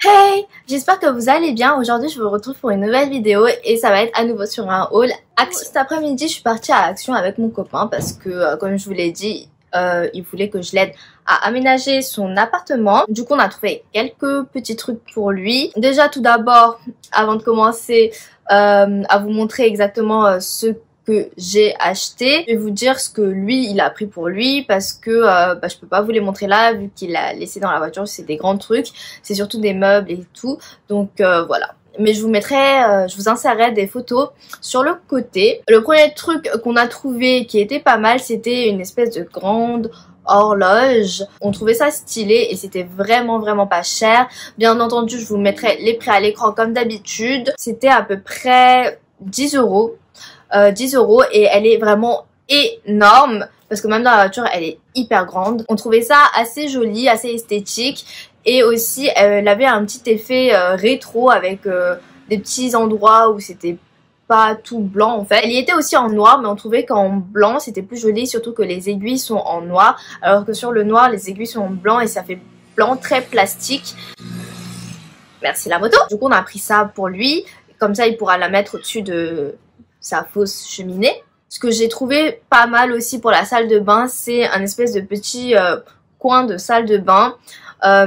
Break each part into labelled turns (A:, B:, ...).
A: Hey, j'espère que vous allez bien. Aujourd'hui, je vous retrouve pour une nouvelle vidéo et ça va être à nouveau sur un haul Action. Cet après-midi, je suis partie à Action avec mon copain parce que, comme je vous l'ai dit, il voulait que je l'aide à aménager son appartement. Du coup, on a trouvé quelques petits trucs pour lui. Déjà, tout d'abord, avant de commencer à vous montrer exactement ce que j'ai acheté, je vais vous dire ce que lui il a pris pour lui parce que je peux pas vous les montrer là vu qu'il l'a laissé dans la voiture. C'est des grands trucs, c'est surtout des meubles et tout, donc voilà. Mais je vous mettrai, je vous insérerai des photos sur le côté. Le premier truc qu'on a trouvé qui était pas mal, c'était une espèce de grande horloge. On trouvait ça stylé et c'était vraiment pas cher. Bien entendu, je vous mettrai les prix à l'écran comme d'habitude. C'était à peu près 10 euros. 10 euros et elle est vraiment énorme parce que même dans la voiture elle est hyper grande. On trouvait ça assez joli, assez esthétique et aussi elle avait un petit effet rétro avec des petits endroits où c'était pas tout blanc en fait. Elle y était aussi en noir mais on trouvait qu'en blanc c'était plus joli, surtout que les aiguilles sont en noir alors que sur le noir les aiguilles sont en blanc et ça fait blanc très plastique. Merci la moto. Du coup on a pris ça pour lui, comme ça il pourra la mettre au-dessus de sa fausse cheminée. Ce que j'ai trouvé pas mal aussi pour la salle de bain, c'est un espèce de petit coin de salle de bain.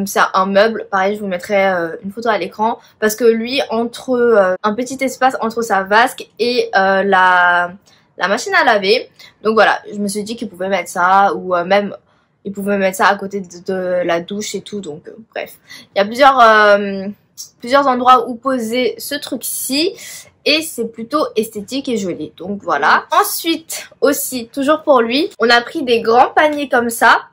A: C'est un meuble, pareil je vous mettrai une photo à l'écran, parce que lui entre un petit espace entre sa vasque et la machine à laver, donc voilà, je me suis dit qu'il pouvait mettre ça, ou même il pouvait mettre ça à côté de la douche et tout, donc bref. Il y a plusieurs endroits où poser ce truc-ci. Et c'est plutôt esthétique et joli. Donc voilà. Ensuite, aussi, toujours pour lui, on a pris des grands paniers comme ça.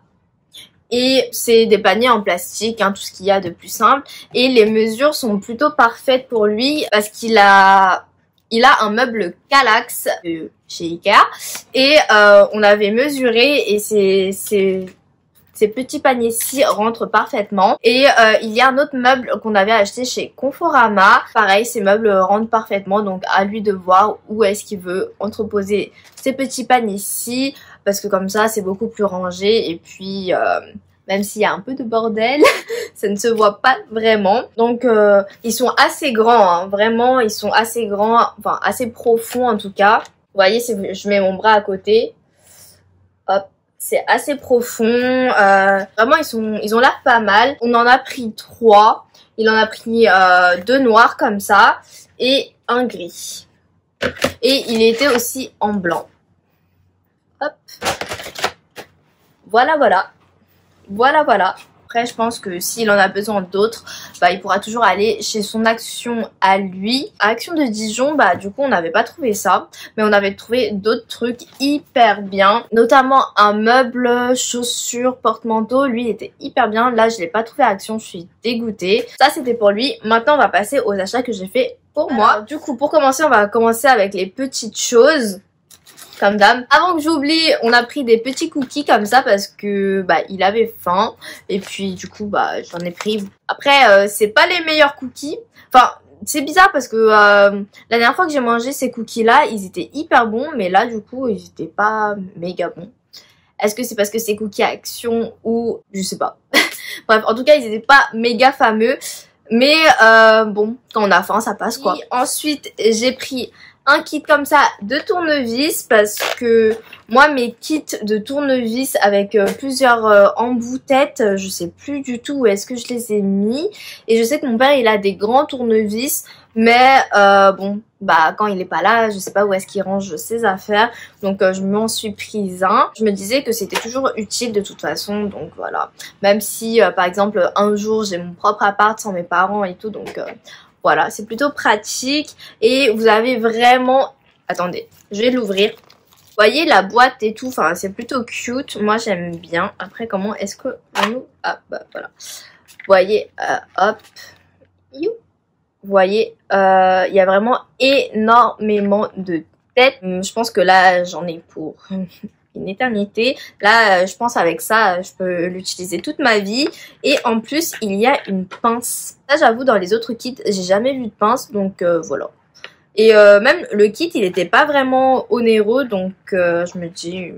A: Et c'est des paniers en plastique, hein, tout ce qu'il y a de plus simple. Et les mesures sont plutôt parfaites pour lui parce qu'il a un meuble Kallax chez Ikea. Et on avait mesuré et ces petits paniers-ci rentrent parfaitement. Et il y a un autre meuble qu'on avait acheté chez Conforama. Pareil, ces meubles rentrent parfaitement. Donc à lui de voir où est-ce qu'il veut entreposer ces petits paniers-ci. Parce que comme ça, c'est beaucoup plus rangé. Et puis, même s'il y a un peu de bordel, ça ne se voit pas vraiment. Donc ils sont assez grands. Hein. Vraiment, ils sont assez grands. Enfin, assez profonds en tout cas. Vous voyez, je mets mon bras à côté. Hop. C'est assez profond, vraiment ils ont l'air pas mal. On en a pris 3, il en a pris 2 noirs comme ça et un gris. Et il était aussi en blanc. Hop. Voilà. Après je pense que s'il en a besoin d'autres, il pourra toujours aller chez son Action à lui. À Action de Dijon, du coup on n'avait pas trouvé ça, mais on avait trouvé d'autres trucs hyper bien, notamment un meuble, chaussures, porte-manteau. Lui il était hyper bien. Là je l'ai pas trouvé à Action, je suis dégoûtée. Ça c'était pour lui. Maintenant on va passer aux achats que j'ai fait pour moi. Alors, du coup pour commencer, on va commencer avec les petites choses. Comme d'hab. Avant que j'oublie, on a pris des petits cookies comme ça parce que il avait faim et puis du coup j'en ai pris. Après c'est pas les meilleurs cookies. Enfin c'est bizarre parce que la dernière fois que j'ai mangé ces cookies là, ils étaient hyper bons, mais là du coup ils étaient pas méga bons. Est-ce que c'est parce que c'est cookies Action ou je sais pas. Bref, en tout cas ils étaient pas méga fameux, mais bon, quand on a faim ça passe quoi. Et ensuite j'ai pris un kit comme ça de tournevis parce que moi mes kits de tournevis avec plusieurs embouts-têtes, je sais plus du tout où est-ce que je les ai mis. Et je sais que mon père il a des grands tournevis, mais bon quand il est pas là, je sais pas où est-ce qu'il range ses affaires. Donc je m'en suis prise un. Je me disais que c'était toujours utile de toute façon, donc voilà. Même si par exemple un jour j'ai mon propre appart sans mes parents et tout, donc voilà, c'est plutôt pratique et vous avez vraiment... Attendez, je vais l'ouvrir. Vous voyez la boîte et tout, enfin c'est plutôt cute. Moi j'aime bien. Après comment est-ce que... Ah voilà. Vous voyez, hop. You. Vous voyez, il y a vraiment énormément de têtes. Je pense que là j'en ai pour... une éternité. Là je pense avec ça je peux l'utiliser toute ma vie. Et en plus il y a une pince. Ça j'avoue dans les autres kits j'ai jamais vu de pince, donc voilà. Et même le kit il était pas vraiment onéreux, donc je me dis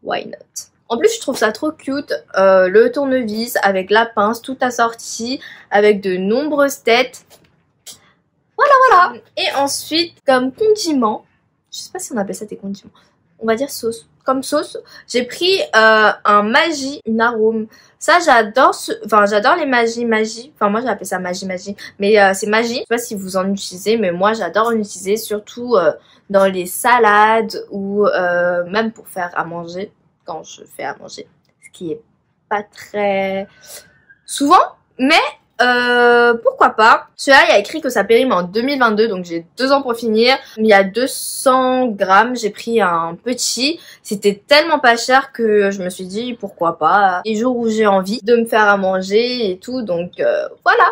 A: why not. En plus je trouve ça trop cute, le tournevis avec la pince tout assorti avec de nombreuses têtes. Voilà. Et ensuite comme condiment, je sais pas si on appelle ça des condiments, on va dire sauce. Comme sauce, j'ai pris un Maggi, une arôme. Ça j'adore, j'adore les Maggi. Enfin moi j'appelle ça Maggi, mais c'est Maggi. Je sais pas si vous en utilisez, mais moi j'adore en utiliser, surtout dans les salades ou même pour faire à manger, quand je fais à manger. Ce qui est pas très souvent, mais pourquoi pas. Celui-là, il y a écrit que ça périme en 2022, donc j'ai 2 ans pour finir. Il y a 200 grammes, j'ai pris un petit. C'était tellement pas cher que je me suis dit pourquoi pas. Les jours où j'ai envie de me faire à manger et tout, donc voilà.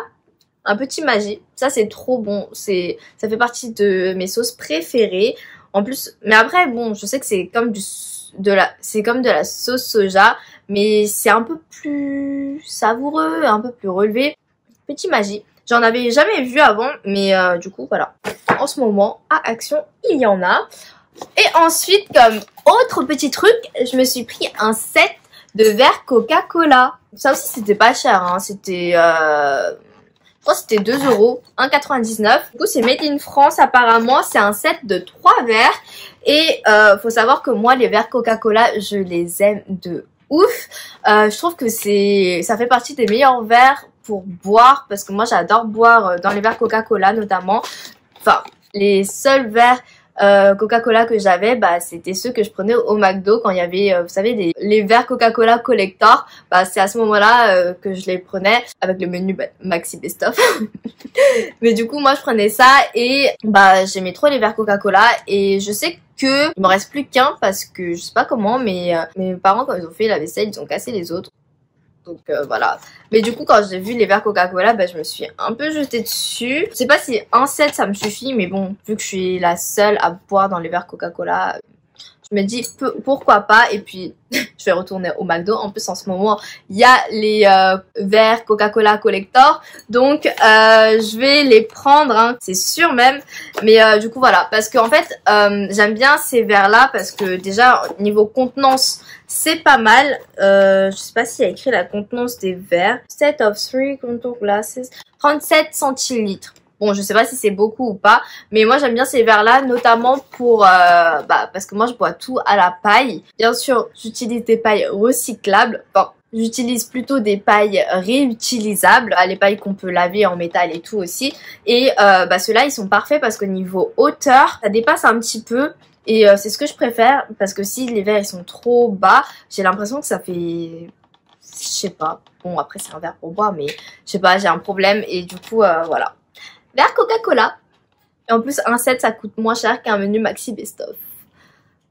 A: Un petit Maggi, ça c'est trop bon. Ça fait partie de mes sauces préférées. En plus, mais après bon, je sais que c'est comme de la sauce soja, mais c'est un peu plus savoureux, un peu plus relevé. Petit Maggi. J'en avais jamais vu avant, mais du coup, voilà. En ce moment, à Action, il y en a. Et ensuite, comme autre petit truc, je me suis pris un set de verres Coca-Cola. Ça aussi, c'était pas cher, hein. C'était... je crois que c'était 2 €, 1,99 €. Du coup, c'est Made in France apparemment. C'est un set de 3 verres. Et faut savoir que moi, les verres Coca-Cola, je les aime de ouf. Je trouve que ça fait partie des meilleurs verres pour boire, parce que moi j'adore boire dans les verres Coca-Cola notamment. Enfin, les seuls verres Coca-Cola que j'avais, bah c'était ceux que je prenais au McDo quand il y avait, vous savez, les verres Coca-Cola collector. Bah c'est à ce moment-là que je les prenais avec le menu Maxi Best of. Mais du coup moi je prenais ça et bah j'aimais trop les verres Coca-Cola, et je sais que il me reste plus qu'un parce que je sais pas comment, mais mes parents quand ils ont fait la vaisselle ils ont cassé les autres. Donc voilà. Mais du coup quand j'ai vu les verres Coca-Cola, bah, je me suis un peu jetée dessus. Je sais pas si un set ça me suffit, mais bon, vu que je suis la seule à boire dans les verres Coca-Cola, je me dis pourquoi pas. Et puis je vais retourner au McDo. En plus en ce moment il y a les verres Coca-Cola collector, donc je vais les prendre, hein, c'est sûr même. Mais du coup voilà, parce que en fait j'aime bien ces verres là parce que déjà niveau contenance c'est pas mal. Je sais pas s'il y a écrit la contenance des verres. Set of 3 contour glasses, 37 centilitres. Bon, je sais pas si c'est beaucoup ou pas, mais moi j'aime bien ces verres-là, notamment pour, parce que moi je bois tout à la paille. Bien sûr, j'utilise des pailles recyclables. Bon, j'utilise plutôt des pailles réutilisables, les pailles qu'on peut laver en métal et tout aussi. Et ceux-là, ils sont parfaits parce qu'au niveau hauteur, ça dépasse un petit peu. Et c'est ce que je préfère, parce que si les verres ils sont trop bas, j'ai l'impression que ça fait... Je sais pas. Bon, après c'est un verre pour boire, mais je sais pas, j'ai un problème et du coup, voilà. Verre Coca-Cola. Et en plus, un set, ça coûte moins cher qu'un menu Maxi Best of.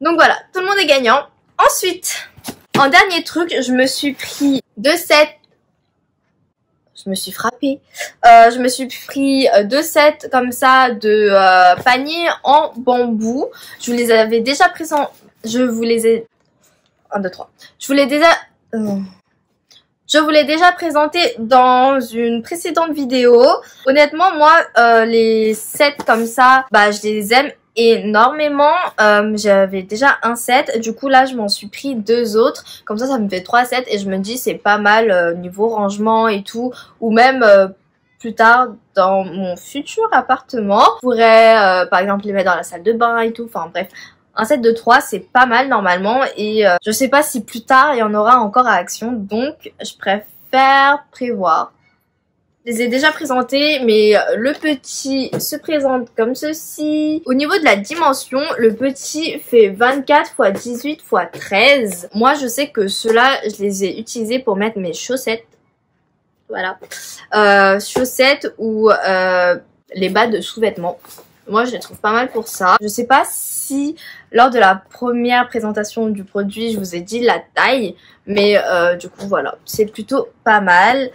A: Donc voilà, tout le monde est gagnant. Ensuite, en dernier truc, je me suis pris 2 sets. Je me suis frappée. Je me suis pris 2 sets comme ça de paniers en bambou. Je vous les avais déjà présentés. Je vous les ai... 1, 2, 3. Je vous l'ai déjà présenté dans une précédente vidéo. Honnêtement, moi, les sets comme ça, bah, je les aime énormément. J'avais déjà un set. Du coup, là, je m'en suis pris 2 autres. Comme ça me fait 3 sets. Et je me dis, c'est pas mal niveau rangement et tout. Ou même... plus tard dans mon futur appartement, je pourrais par exemple les mettre dans la salle de bain et tout, enfin bref, un set de 3 c'est pas mal normalement, et je sais pas si plus tard il y en aura encore à Action, donc je préfère prévoir. Je les ai déjà présentés, mais le petit se présente comme ceci. Au niveau de la dimension, le petit fait 24 x 18 x 13. Moi je sais que ceux-là, je les ai utilisés pour mettre mes chaussettes. Voilà, chaussettes ou les bas de sous-vêtements. Moi je les trouve pas mal pour ça. Je sais pas si lors de la première présentation du produit je vous ai dit la taille, mais du coup voilà, c'est plutôt pas mal.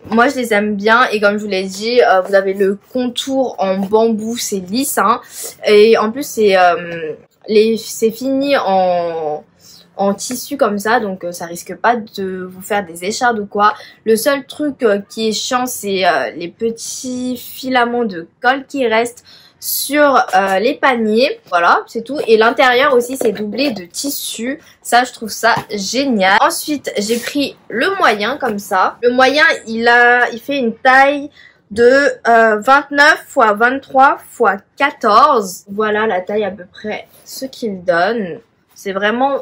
A: Moi je les aime bien, et comme je vous l'ai dit, vous avez le contour en bambou, c'est lisse, hein, et en plus c'est fini en tissu comme ça, donc ça risque pas de vous faire des échardes ou quoi. Le seul truc qui est chiant, c'est les petits filaments de colle qui restent sur les paniers. Voilà, c'est tout. Et l'intérieur aussi, c'est doublé de tissu. Ça, je trouve ça génial. Ensuite, j'ai pris le moyen comme ça. Le moyen, il fait une taille de 29 x 23 x 14. Voilà la taille à peu près, ce qu'il donne. C'est vraiment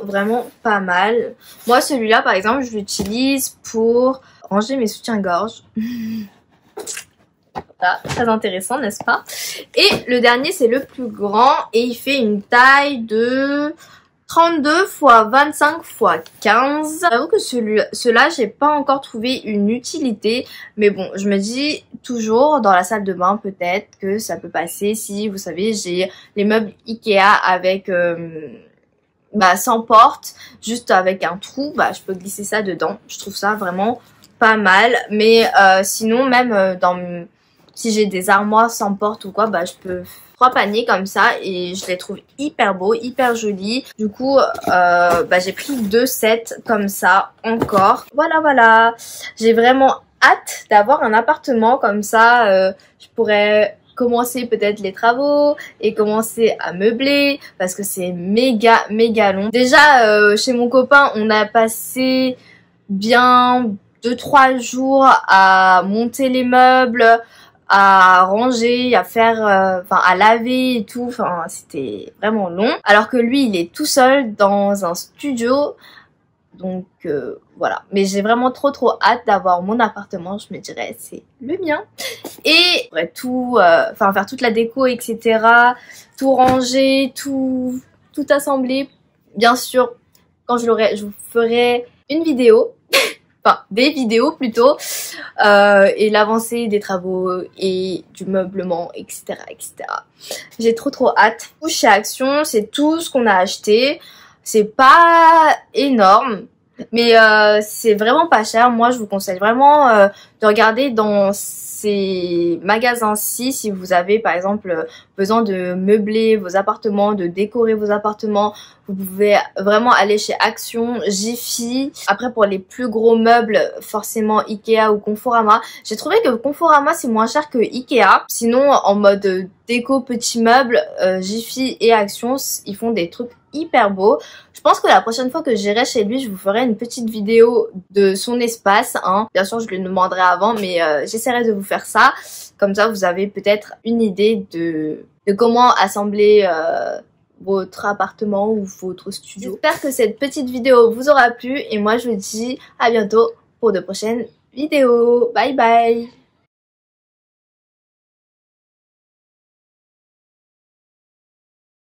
A: pas mal. Moi, celui-là, par exemple, je l'utilise pour ranger mes soutiens-gorge. Voilà, très intéressant, n'est-ce pas? Et le dernier, c'est le plus grand et il fait une taille de 32 x 25 x 15. J'avoue que ceux-là, j'ai pas encore trouvé une utilité. Mais bon, je me dis toujours dans la salle de bain, peut-être que ça peut passer. Si, vous savez, j'ai les meubles Ikea avec... sans porte, juste avec un trou, je peux glisser ça dedans. Je trouve ça vraiment pas mal. Mais sinon, même si j'ai des armoires sans porte ou quoi, je peux 3 paniers comme ça et je les trouve hyper beaux, hyper jolis. Du coup, j'ai pris 2 sets comme ça encore. Voilà. J'ai vraiment hâte d'avoir un appartement comme ça. Je pourrais commencer peut-être les travaux et commencer à meubler parce que c'est méga long. Déjà chez mon copain on a passé bien 2-3 jours à monter les meubles, à ranger, à faire à laver et tout, c'était vraiment long. Alors que lui il est tout seul dans un studio. Donc voilà, mais j'ai vraiment trop hâte d'avoir mon appartement. Je me dirais c'est le mien et tout, faire toute la déco, etc. Tout ranger, tout assembler. Bien sûr, quand je l'aurai, je vous ferai une vidéo, des vidéos plutôt, et l'avancée des travaux et du meublement, etc. J'ai trop hâte. Chez Action, c'est tout ce qu'on a acheté. C'est pas énorme, mais c'est vraiment pas cher. Moi, je vous conseille vraiment de regarder dans ces magasins-ci si vous avez par exemple besoin de meubler vos appartements, de décorer vos appartements. Vous pouvez vraiment aller chez Action, Jiffy. Après, pour les plus gros meubles, forcément Ikea ou Conforama. J'ai trouvé que Conforama c'est moins cher que Ikea. Sinon, en mode déco petits meubles, Jiffy et Action, ils font des trucs hyper beaux. Je pense que la prochaine fois que j'irai chez lui, je vous ferai une petite vidéo de son espace. Bien sûr, je lui demanderai avant, mais j'essaierai de vous faire ça. Comme ça, vous avez peut-être une idée de comment assembler votre appartement ou votre studio. J'espère que cette petite vidéo vous aura plu et moi je vous dis à bientôt pour de prochaines vidéos. Bye bye!